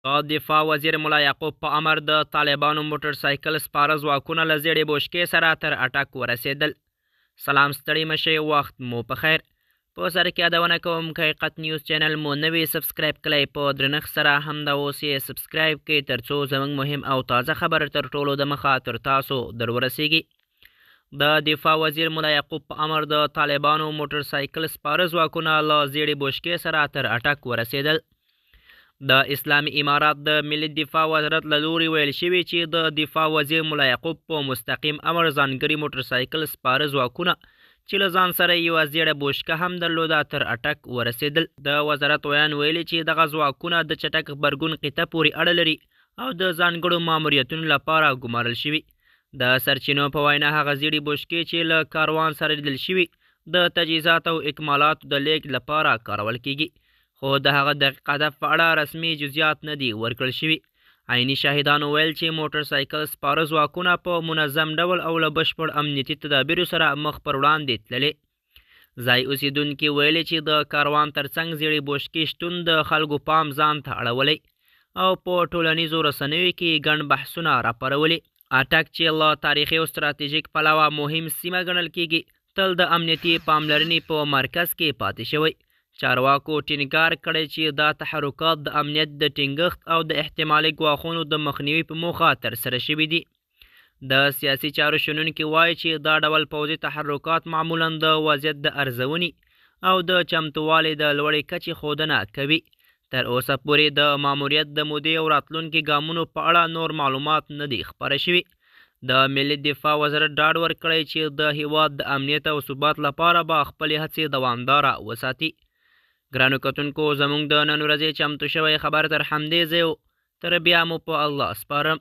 د دفاع وزیر ملا یعقوب په امر د طالبانو موټر سایکل سپاره ځواکونه له زیړې بوشکې سره تر اټک ورسېدل. سلام، ستړي مشئ، وخت مو په خیر. په سر کې یادونه کوم که حقیقت نیوز چینل مو نوی سبسکرایب کړئ، په درنښت سره همدا اوس یې سبسکرایب کړئ ترڅو زموږ مهم او تازه خبر تر ټولو د مخه تر تاسو در ورسیږي. د دفاع وزیر ملا یعقوب په امر د طالبانو موټر سایکل سپاره ځواکونه له زیړې بوشکې سره تر اټک ورسېدل. د اسلامي امارات د ملي دفاع وزارت له لوري ویل شوي چې د دفاع وزیر ملا یعقوب په مستقیم امر ځانګړي موټر سایکل سپاره ځواکونه چې له ځان سره یوه زیړه بوشکه هم درلوده تر اټک ورسېدل. د وزارت ویان ویلي چې دغه ځواکونه د چټک غبرګون قطه پورې اړه لري او د ځانګړو ماموریتونو لپاره ګمارل شوي. د سرچینو په وینا هغه زیړې بوشکې چې له کاروان سره لیدل شوي د تجهیزات او اکمالاتو د لیږد لپاره کارول کیږي، خو د هغه دقیق هدف په اړه رسمي جزئیات نه دي ورکړل شوي. عیني شاهدانو ویل چې موټر سایکل سپاره ځواکونه په منظم ډول او له بشپړ امنیتي تدابیرو سره مخ پر وړاندې تللې. ځای اوسیدونکي ویلي چې د کاروان ترڅنګ زیړې بوشکې شتون د خلکو پام ځان ته اړولی او په ټولنیزو رسنیو کې ګڼ بحثونه راپارولي. اټک چې له تاریخي او ستراتیژیک پلوه مهم سیمه ګڼل کیږي تل د امنیتي پاملرنې په مرکز کې پاتې شوی. چارواکو ټینګار کړی چې دا تحرکات د امنیت د ټینګښت او د احتمالي ګواښونو د مخنیوي په موخه ترسره شوي دي. د سیاسي چارو شنونکي وایي چې دا ډول پوځي تحرکات معمولا د وضعیت د ارزونې او د چمتووالي د لوړې کچې ښودنه کوي. تر اوسه پورې د ماموریت د مودې او راتلونکي ګامونو په اړه نور معلومات نه دي خپاره شوي. د ملي دفاع وزارت ډاډ ورکړی چې د هیواد د امنیت او ثبات لپاره به خپلې هڅې دوامداره وساتي. ګرانو کتونکو، زموږ د نن ورځې چمتو شوی خبر تر همدې ځای تر بیا مو په الله سپارم.